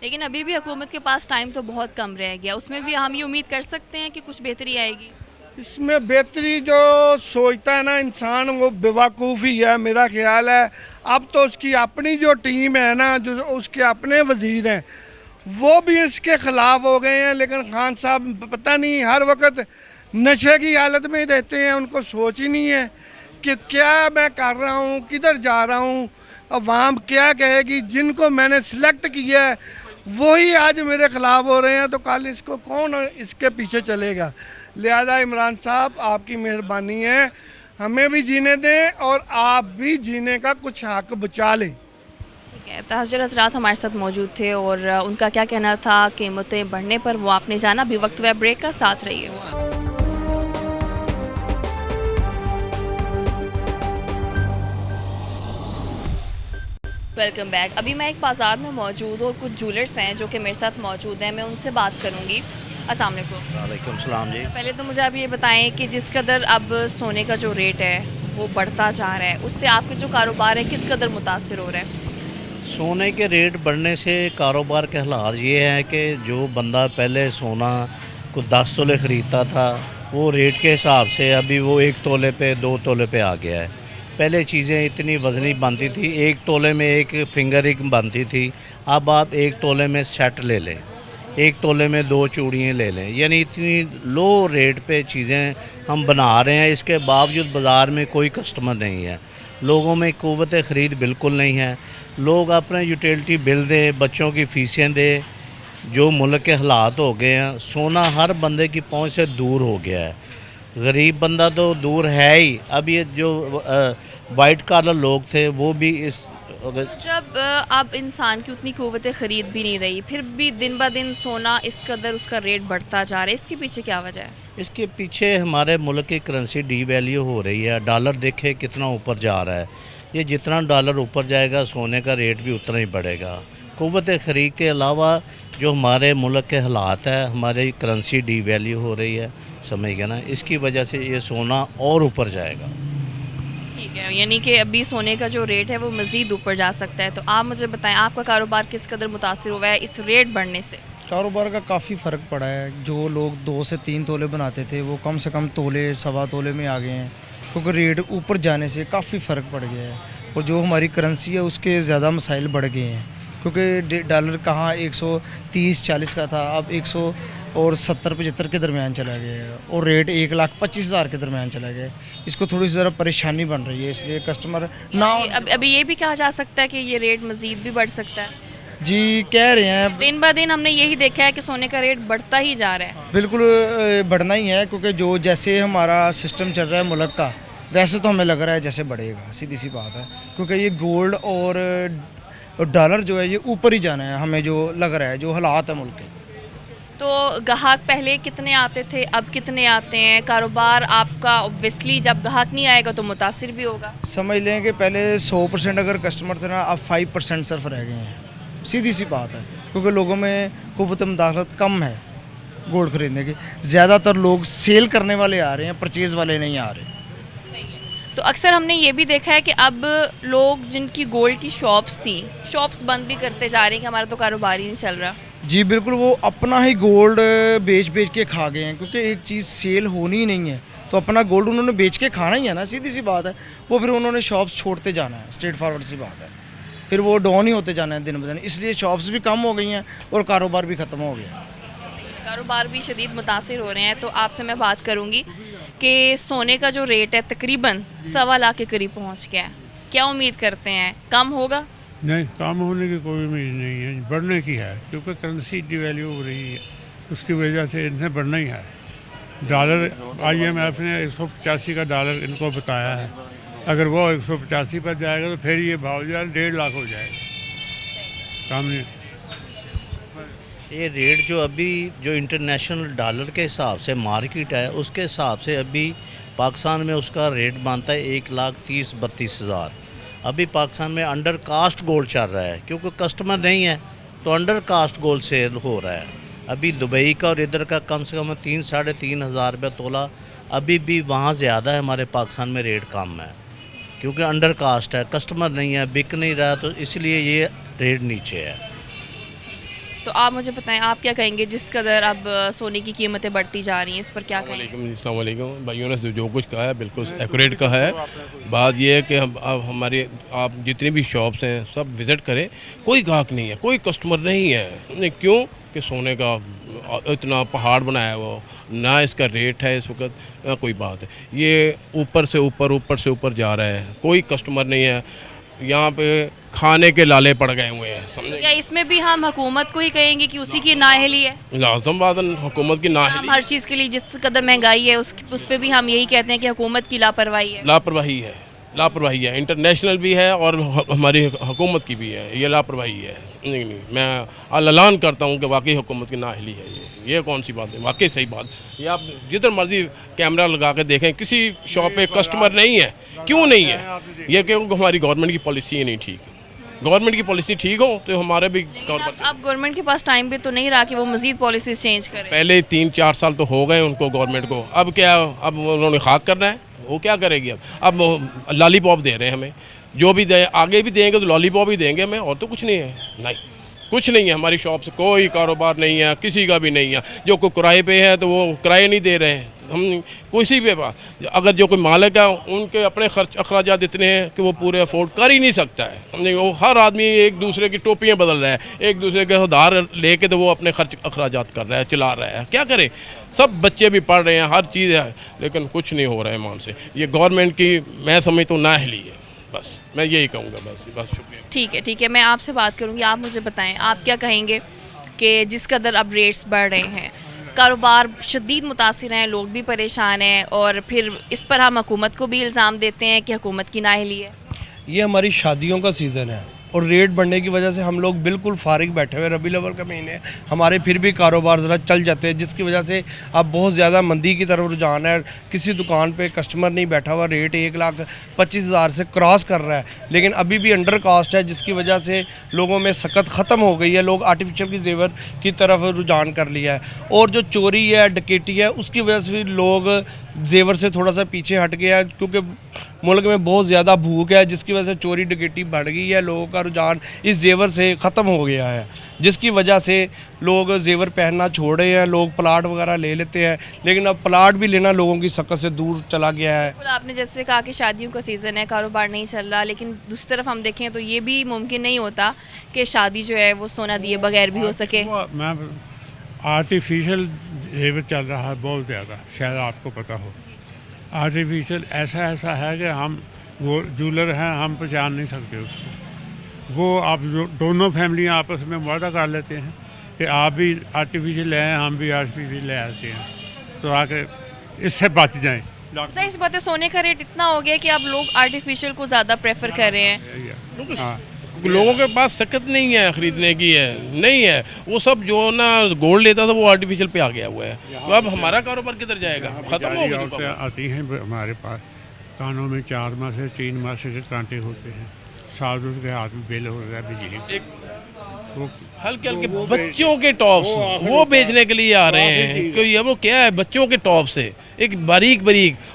लेकिन अभी भी हुकूमत के पास टाइम तो बहुत कम रह गया, उसमें भी हम ये उम्मीद कर सकते हैं कि कुछ बेहतरी आएगी। इसमें बेहतरी जो सोचता है ना इंसान, वो बेवकूफ़ ही है, मेरा ख्याल है। अब तो उसकी अपनी जो टीम है ना, जो उसके अपने वज़ीर हैं, वो भी इसके ख़िलाफ़ हो गए हैं। लेकिन खान साहब पता नहीं हर वक्त नशे की हालत में रहते हैं, उनको सोच ही नहीं है कि क्या मैं कर रहा हूँ, किधर जा रहा हूँ, अवाम क्या कहेगी। जिनको मैंने सिलेक्ट किया है वही आज मेरे ख़िलाफ़ हो रहे हैं, तो कल इसको कौन इसके पीछे चलेगा। लिहाजा इमरान साहब, आपकी मेहरबानी है, हमें भी जीने दें और आप भी जीने का कुछ हक बचा लें। ठीक है, ताजर हज़रात हमारे साथ मौजूद थे और उनका क्या कहना था कीमतें बढ़ने पर, वो आपने जाना। भी वक्त व ब्रेक का साथ रहिए। Welcome back. अभी मैं एक बाज़ार में मौजूद और कुछ ज्वेलर्स हैं जो कि मेरे साथ मौजूद हैं, मैं उनसे बात करूँगी। अस्सलाम वालेकुम। वालेकुम सलाम जी। पहले तो मुझे आप ये बताएं कि जिस कदर अब सोने का जो रेट है वो बढ़ता जा रहा है, उससे आपके जो कारोबार है किस कदर मुतासिर हो रहा है? सोने के रेट बढ़ने से कारोबार के हालात ये हैं कि जो बंदा पहले सोना को 10 तोले ख़रीदता था, वो रेट के हिसाब से अभी वो 1 तोले पे 2 तोले पे आ गया है। पहले चीज़ें इतनी वज़नी बनती थी, 1 तोले में एक फिंगर रिंग बनती थी, अब आप 1 तोले में सेट ले लें। एक तोले में 2 चूड़ियाँ ले लें, यानी इतनी लो रेट पे चीज़ें हम बना रहे हैं। इसके बावजूद बाज़ार में कोई कस्टमर नहीं है, लोगों में क़ुव्वत ख़रीद बिल्कुल नहीं है। लोग अपने यूटिलिटी बिल दें, बच्चों की फ़ीसें दें। जो मुल्क के हालात हो गए हैं, सोना हर बंदे की पहुंच से दूर हो गया है। गरीब बंदा तो दूर है ही, अब ये जो वाइट कॉलर लोग थे वो भी इस जब अब इंसान की उतनी क़ुव्वत ख़रीद भी नहीं रही, फिर भी दिन ब दिन सोना इस कदर उसका रेट बढ़ता जा रहा है, इसके पीछे क्या वजह है? इसके पीछे हमारे मुल्क की करेंसी डीवैल्यू हो रही है। डॉलर देखे कितना ऊपर जा रहा है। ये जितना डॉलर ऊपर जाएगा सोने का रेट भी उतना ही बढ़ेगा। क़ुव्वत ख़रीद के अलावा जो हमारे मुल्क के हालात है, हमारी करेंसी डीवैल्यू हो रही है, समझ गया ना, इसकी वजह से ये सोना और ऊपर जाएगा। ठीक है, यानी कि अभी सोने का जो रेट है वो मज़ीद ऊपर जा सकता है। तो आप मुझे बताएं, आपका कारोबार किस कदर मुतासिर हुआ है इस रेट बढ़ने से? कारोबार का काफ़ी फ़र्क पड़ा है। जो लोग 2 से 3 तोले बनाते थे वो कम से कम तोले, सवा तोले में आ गए हैं, क्योंकि रेट ऊपर जाने से काफ़ी फ़र्क पड़ गया है। और जो हमारी करेंसी है उसके ज़्यादा मसाइल बढ़ गए हैं, क्योंकि डॉलर कहाँ 130-140 का था, अब 170-75 के दरमियान चला गया है, और रेट 1,25,000 के दरमियान चला गया है। इसको थोड़ी सी ज़रा परेशानी बन रही है, इसलिए कस्टमर ना अभी ये भी कहा जा सकता है कि ये रेट मज़ीद भी बढ़ सकता है। जी कह रहे हैं, दिन ब दिन हमने यही देखा है कि सोने का रेट बढ़ता ही जा रहा है। बिल्कुल बढ़ना ही है, क्योंकि जो जैसे हमारा सिस्टम चल रहा है मुल्क का, वैसे तो हमें लग रहा है जैसे बढ़ेगा, सीधी सी बात है। क्योंकि ये गोल्ड और डॉलर जो है ये ऊपर ही जाना है, हमें जो लग रहा है, जो हालात है मुल्क के। तो ग्राहक पहले कितने आते थे, अब कितने आते हैं? कारोबार आपका ऑब्वियसली जब ग्राहक नहीं आएगा तो मुतासिर भी होगा। समझ लें कि पहले 100% अगर कस्टमर थे ना, अब 5% सिर्फ रह गए हैं, सीधी सी बात है। क्योंकि लोगों में क़ुव्वत मुदाखलत कम है गोल्ड ख़रीदने की। ज़्यादातर लोग सेल करने वाले आ रहे हैं, परचेज़ वाले नहीं आ रहे। तो अक्सर हमने ये भी देखा है कि अब लोग जिनकी गोल्ड की शॉप्स थी, शॉप्स बंद भी करते जा रहे हैं कि हमारा तो कारोबार ही नहीं चल रहा। जी बिल्कुल, वो अपना ही गोल्ड बेच के खा गए हैं, क्योंकि एक चीज़ सेल होनी ही नहीं है तो अपना गोल्ड उन्होंने बेच के खाना ही है ना, सीधी सी बात है। वो फिर उन्होंने शॉप्स छोड़ते जाना है, स्ट्रेट फॉरवर्ड सी बात है। फिर वो डाउन ही होते जाना है दिन ब दिन, इसलिए शॉप्स भी कम हो गई हैं और कारोबार भी ख़त्म हो गया। कारोबार भी शदीद मुतासिर हो रहे हैं। तो आपसे मैं बात करूँगी कि सोने का जो रेट है तकरीबन 1.25 लाख के करीब पहुँच गया है, क्या उम्मीद करते हैं कम होगा? नहीं, कम होने की कोई उम्मीद नहीं है, बढ़ने की है, क्योंकि करेंसी डिवैल्यू हो रही है, उसकी वजह से इन्हें बढ़ना ही है। डॉलर IMF ने 185 का डॉलर इनको बताया है, अगर वो 185 पर जाएगा तो फिर ये भाव जो है 1.5 लाख हो जाएगा। काम नहीं, ये रेट जो अभी जो इंटरनेशनल डॉलर के हिसाब से मार्केट है, उसके हिसाब से अभी पाकिस्तान में उसका रेट बनता है 1,30,32,000। अभी पाकिस्तान में अंडर कास्ट गोल्ड चल रहा है, क्योंकि कस्टमर नहीं है तो अंडर कास्ट गोल्ड सेल हो रहा है। अभी दुबई का और इधर का कम से कम 3-3.5 हज़ार रुपये तोला, अभी भी वहाँ ज़्यादा है, हमारे पाकिस्तान में रेट कम है, क्योंकि अंडर कास्ट है, कस्टमर नहीं है, बिक नहीं रहा, तो इसलिए ये रेट नीचे है। तो आप मुझे बताएं, आप क्या कहेंगे जिस कदर अब सोने की कीमतें बढ़ती जा रही हैं, इस पर क्या कहेंगे? अस्सलाम वालेकुम। भाइयों ने जो कुछ कहा है बिल्कुल एक्यूरेट कहा है। बात यह है कि हमारे आप जितनी भी शॉप्स हैं सब विज़िट करें, कोई ग्राहक नहीं है, कोई कस्टमर नहीं है। क्यों कि सोने का इतना पहाड़ बनाया है वो, ना इसका रेट है इस वक्त, कोई बात है, ये ऊपर से ऊपर जा रहा है, कोई कस्टमर नहीं है। यहाँ पे खाने के लाले पड़ गए हुए हैं, समझे? क्या इसमें भी हम हुकूमत को ही कहेंगे कि उसी की नाअहली है? लाज़म बात है, हुकूमत की नाअहली। हम हर चीज़ के लिए जिस कदर महंगाई है उस पर भी हम यही कहते हैं कि हुकूमत की लापरवाही है। लापरवाही है, इंटरनेशनल भी है और हमारी हुकूमत की भी है, ये लापरवाही है। नहीं, मैं ऐलान करता हूँ कि वाकई हुकूमत की नाअहली है ये कौन सी बात है, वाकई सही बात। ये आप जिधर मर्जी कैमरा लगा के देखें, किसी शॉप पे कस्टमर नहीं है। क्यों नहीं है? ये क्योंकि हमारी गवर्नमेंट की पॉलिसी नहीं ठीक। गवर्नमेंट की पॉलिसी ठीक हो तो हमारे भी अब गवर्नमेंट के पास टाइम भी तो नहीं रहा कि वो मजीद पॉलिसीज चेंज करे। पहले 3-4 साल तो हो गए उनको गवर्नमेंट को, अब क्या, अब उन्होंने खाक करना है, वो क्या करेगी? अब लॉलीपॉप दे रहे हैं हमें, जो भी दे आगे भी देंगे तो लॉलीपॉप ही देंगे हमें, और तो कुछ नहीं है। नहीं, कुछ नहीं है, हमारी शॉप से कोई कारोबार नहीं है, किसी का भी नहीं है। जो कोई किराए पे है तो वो किराए नहीं दे रहे हैं, हम किसी भी अगर जो कोई मालिक है उनके अपने खर्च अखराजात इतने हैं कि वो पूरे अफोर्ड कर ही नहीं सकता है। हमने वो हर आदमी एक दूसरे की टोपियाँ बदल रहा है, एक दूसरे के उधार लेके तो वो अपने खर्च अखराजात कर रहा है, चला रहा है। क्या करे, सब बच्चे भी पढ़ रहे हैं, हर चीज़ है, लेकिन कुछ नहीं हो रहा है मान से। ये गवर्नमेंट की मैं समझता हूँ नाअहली है, बस मैं यही कहूँगा। बस शुक्रिया। ठीक है, मैं आपसे बात करूँगी। आप मुझे बताएं, आप क्या कहेंगे कि जिस कदर अब रेट्स बढ़ रहे हैं, कारोबार शदीद मुतासिर हैं, लोग भी परेशान हैं, और फिर इस पर हम हुकूमत को भी इल्ज़ाम देते हैं कि हुकूमत की नाअहली है। ये हमारी शादियों का सीज़न है और रेट बढ़ने की वजह से हम लोग बिल्कुल फारिग बैठे हुए। रबी अव्वल का महीने हमारे फिर भी कारोबार ज़रा चल जाते हैं, जिसकी वजह से अब बहुत ज़्यादा मंदी की तरफ रुझान है। किसी दुकान पे कस्टमर नहीं बैठा हुआ, रेट 1,25,000 से क्रॉस कर रहा है, लेकिन अभी भी अंडर कास्ट है, जिसकी वजह से लोगों में सकत ख़त्म हो गई है। लोग आर्टिफिशियल की जेवर की तरफ रुझान कर लिया है, और जो चोरी है, डकैती है, उसकी वजह से भी लोग जेवर से थोड़ा सा पीछे हट गया है, क्योंकि मुल्क में बहुत ज़्यादा भूख है, जिसकी वजह से चोरी डकैती बढ़ गई है। लोगों का रुझान इस जेवर से ख़त्म हो गया है, जिसकी वजह से लोग जेवर पहनना छोड़ रहे हैं। लोग प्लाट वगैरह ले लेते हैं, लेकिन अब प्लाट भी लेना लोगों की सकत से दूर चला गया है। आपने जैसे कहा कि शादियों का सीज़न है, कारोबार नहीं चल रहा, लेकिन दूसरी तरफ हम देखें तो ये भी मुमकिन नहीं होता कि शादी जो है वो सोना दिए बगैर भी हो सके। आर्टिफिशियल जेवर चल रहा है बहुत ज़्यादा, शायद आपको पता हो। आर्टिफिशियल ऐसा है कि हम वो ज्वेलर हैं, हम पहचान नहीं सकते उसको। वो आप दोनों फैमिलियाँ आपस में वादा कर लेते हैं कि आप भी आर्टिफिशियल ले आएँ, हम भी आर्टिफिशियल ले आते हैं, तो आके इससे बच जाएँ। सर, इस बात है, सोने का रेट इतना हो गया कि अब लोग आर्टिफिशियल को ज़्यादा प्रेफर कर रहे हैं। हाँ, लोगों के पास सकत नहीं है खरीदने की, है नहीं है। वो सब जो ना गोल्ड लेता था वो आर्टिफिशियल पे आ गया हुआ है, तो अब हमारा कारोबार किधर जाएगा, ख़त्म हो गया। आती हैं हमारे पास, कानों में 4 माह से 3 माह से कांटे होते हैं, साल के हाथ में बिल हो रहा है बिजली। हल्के हल्के बच्चों के टॉप्स वो बेचने के लिए आ रहे हैं, क्योंकि वो क्या है, बच्चों के टॉप से एक बारीक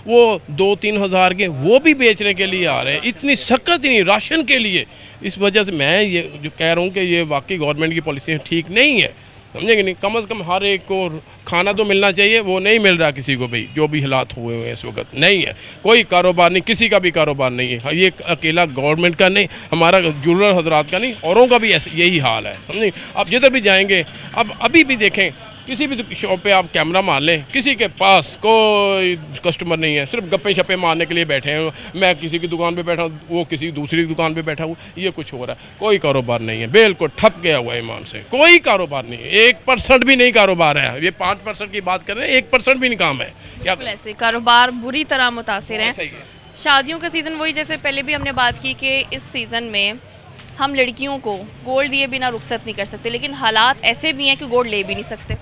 वो 2-3 हज़ार के वो भी बेचने के लिए आ रहे हैं। इतनी सख्त नहीं राशन के लिए। इस वजह से मैं ये जो कह रहा हूँ कि ये वाकई गवर्नमेंट की पॉलिसी ठीक नहीं है, समझेंगे नहीं। कम से कम हर एक को खाना तो मिलना चाहिए, वो नहीं मिल रहा किसी को भाई, जो भी हालात हुए हैं इस वक्त नहीं है। कोई कारोबार नहीं, किसी का भी कारोबार नहीं है। ये अकेला गवर्नमेंट का नहीं, हमारा ज्वेलर हजरात का नहीं, औरों का भी यही हाल है, समझे। आप जिधर भी जाएंगे, अब अभी भी देखें, किसी भी शॉप पे आप कैमरा मार लें, किसी के पास कोई कस्टमर नहीं है, सिर्फ गप्पे शप्पे मारने के लिए बैठे हैं। मैं किसी की दुकान पे बैठा हूँ, वो किसी दूसरी दुकान पे बैठा हूँ, ये कुछ हो रहा है। कोई कारोबार नहीं है, बिल्कुल ठप गया हुआ है ईमान से, कोई कारोबार नहीं है। 1% भी नहीं कारोबार है। ये 5% की बात कर रहे हैं, 1% भी नहीं काम है। क्या ऐसे कारोबार बुरी तरह मुतासिर हैं। शादियों का सीज़न, वही जैसे पहले भी हमने बात की कि इस सीज़न में हम लड़कियों को गोल्ड दिए बिना रुखसत नहीं कर सकते, लेकिन हालात ऐसे भी हैं कि गोल्ड ले भी नहीं सकते।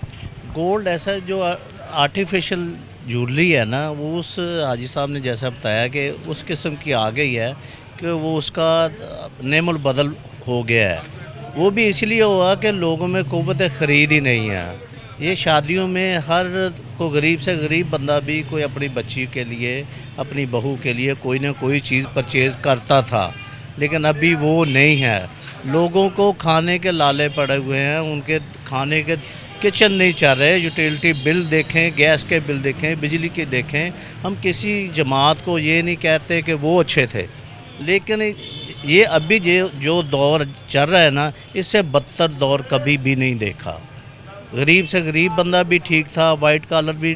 गोल्ड ऐसा जो आर्टिफिशियल ज्वेलरी है ना, वो उस हाजी साहब ने जैसा बताया कि उस किस्म की आ गई है कि वो उसका नेमुल बदल हो गया है। वो भी इसलिए हुआ कि लोगों में क़ुव्वत ख़रीद ही नहीं है। ये शादियों में हर को गरीब से गरीब बंदा भी कोई अपनी बच्ची के लिए, अपनी बहू के लिए कोई ना कोई चीज़ परचेज़ करता था, लेकिन अभी वो नहीं है। लोगों को खाने के लाले पड़े हुए हैं, उनके खाने के किचन नहीं चल रहे। यूटिलिटी बिल देखें, गैस के बिल देखें, बिजली के देखें। हम किसी जमात को ये नहीं कहते कि वो अच्छे थे, लेकिन ये अभी जो दौर चल रहा है ना, इससे बदतर दौर कभी भी नहीं देखा। गरीब से गरीब बंदा भी ठीक था, वाइट कॉलर भी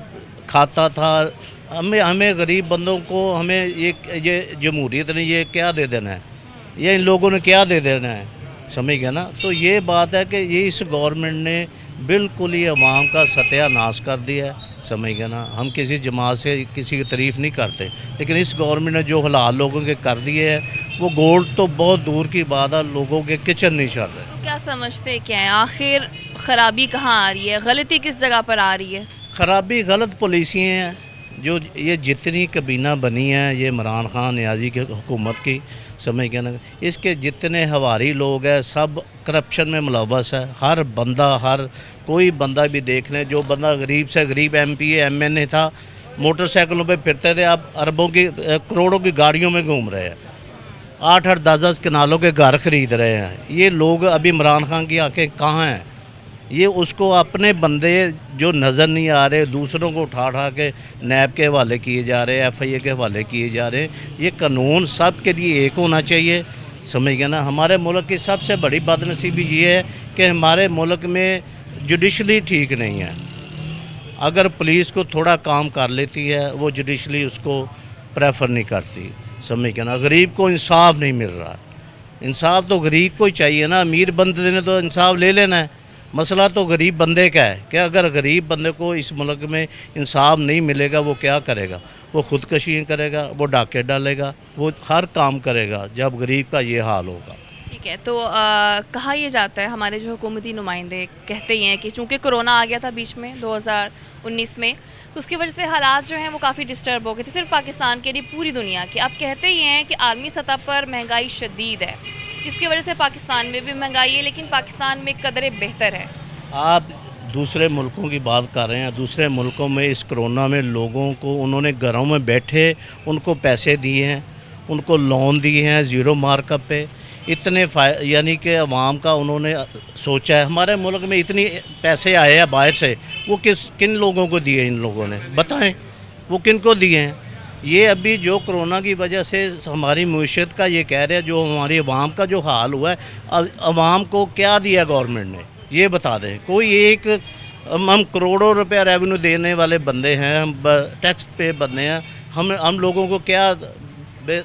खाता था। हमें गरीब बंदों को हमें ये जमहूरियत ने ये क्या दे देना है, ये इन लोगों ने क्या दे देना है, समझ गया ना। तो ये बात है कि ये इस गवर्नमेंट ने बिल्कुल ही अवाम का सत्यानाश कर दिया है, समझ गया ना। हम किसी जमात से किसी की तारीफ़ नहीं करते, लेकिन इस गवर्नमेंट ने जो हालात लोगों के कर दिए हैं, वो गोल्ड तो बहुत दूर की बात है, लोगों के किचन नहीं चल रहे। तो क्या समझते क्या है, आखिर ख़राबी कहाँ आ रही है, गलती किस जगह पर आ रही है? ख़राबी गलत पॉलिसियाँ हैं। जो ये जितनी कबीना बनी है, ये इमरान खान नियाज़ी की हुकूमत की, समझ गया ना। इसके जितने हवारी लोग हैं, सब करप्शन में मुलव्वस है। हर बंदा, हर कोई बंदा भी देख लें, जो बंदा गरीब से गरीब MP MNA था, मोटरसाइकिलों पे फिरते थे, अब अरबों की करोड़ों की गाड़ियों में घूम रहे हैं, 8-8 10-10 कनालों के घर ख़रीद रहे हैं। ये लोग अभी इमरान खान की आंखें कहाँ हैं? ये उसको अपने बंदे जो नज़र नहीं आ रहे दूसरों को उठा उठा के नैब के हवाले किए जा रहे हैं, FIA के हवाले किए जा रहे हैं। ये कानून सब के लिए एक होना चाहिए, समझ गए ना। हमारे मुल्क की सबसे बड़ी बदनसीबी ये है कि हमारे मुल्क में जुडिशली ठीक नहीं है। अगर पुलिस को थोड़ा काम कर लेती है वो जुडिशली उसको प्रेफर नहीं करती, समझ गए ना। गरीब को इंसाफ नहीं मिल रहा। इंसाफ तो गरीब को ही चाहिए ना, अमीर बंदे ने तो इंसाफ ले लेना है। मसला तो गरीब बंदे का है कि अगर गरीब बंदे को इस मुल्क में इंसाफ नहीं मिलेगा वो क्या करेगा? वो ख़ुदकशी करेगा, वो डाके डालेगा, वो हर काम करेगा जब गरीब का ये हाल होगा। ठीक है, तो कहा यह जाता है, हमारे जो हुकूमती नुमाइंदे कहते ही हैं कि चूँकि कोरोना आ गया था बीच में 2019 में, तो उसकी वजह से हालात जो हैं वो काफ़ी डिस्टर्ब हो गए थे, सिर्फ पाकिस्तान के नहीं पूरी दुनिया के। अब कहते ही हैं कि आलमी सतह पर महंगाई शदीद है, जिसकी वजह से पाकिस्तान में भी महंगाई है, लेकिन पाकिस्तान में कदरे बेहतर है। आप दूसरे मुल्कों की बात कर रहे हैं। दूसरे मुल्कों में इस कोरोना में लोगों को उन्होंने घरों में बैठे उनको पैसे दिए हैं, उनको लोन दिए हैं ज़ीरो मार्कअप पे, इतने यानी कि अवाम का उन्होंने सोचा है। हमारे मुल्क में इतनी पैसे आए हैं बाहर से, वो किन लोगों को दिए इन लोगों ने? बताएं, वो किन को दिए हैं? ये अभी जो कोरोना की वजह से हमारी मईशत का ये कह रहे हैं, जो हमारी अवाम का जो हाल हुआ है, अवाम को क्या दिया गवर्नमेंट ने ये बता दें। कोई एक हम करोड़ों रुपया रेवेन्यू देने वाले बंदे हैं, हम टैक्स पे बंदे हैं। हम लोगों को क्या,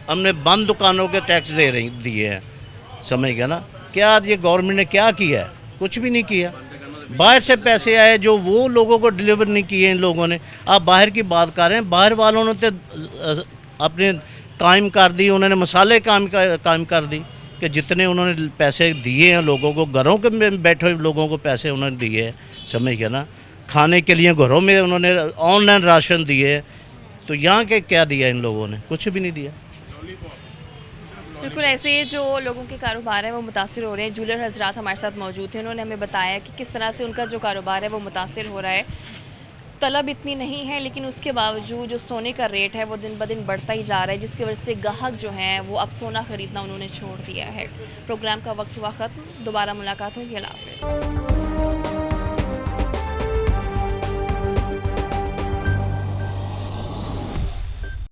हमने बंद दुकानों के टैक्स दिए हैं, समझ गया ना। क्या ये गवर्नमेंट ने क्या किया है? कुछ भी नहीं किया। बाहर से पैसे आए जो वो लोगों को डिलीवर नहीं किए इन लोगों ने। आप बाहर की बात कर रहे हैं, बाहर वालों ने तो अपने कायम कर दी, उन्होंने मसाले कायम कर दी कि जितने उन्होंने पैसे दिए हैं लोगों को, घरों के में बैठे हुए लोगों को पैसे उन्होंने दिए हैं, समझ गया ना। खाने के लिए घरों में उन्होंने ऑनलाइन राशन दिए, तो यहाँ के क्या दिया इन लोगों ने? कुछ भी नहीं दिया। बिल्कुल ऐसे ही जो लोगों के कारोबार हैं वो मुतासिर हो रहे हैं। जूलर हजरात हमारे साथ मौजूद थे, उन्होंने हमें बताया कि किस तरह से उनका जो कारोबार है वो मुतासिर हो रहा है। तलब इतनी नहीं है, लेकिन उसके बावजूद जो सोने का रेट है वो दिन ब दिन बढ़ता ही जा रहा है, जिसकी वजह से ग्राहक जो हैं वो अब सोना ख़रीदना उन्होंने छोड़ दिया है। प्रोग्राम का वक्त हुआ ख़त्म, दोबारा मुलाकात होगी। अल्लाह हाफ़िज़।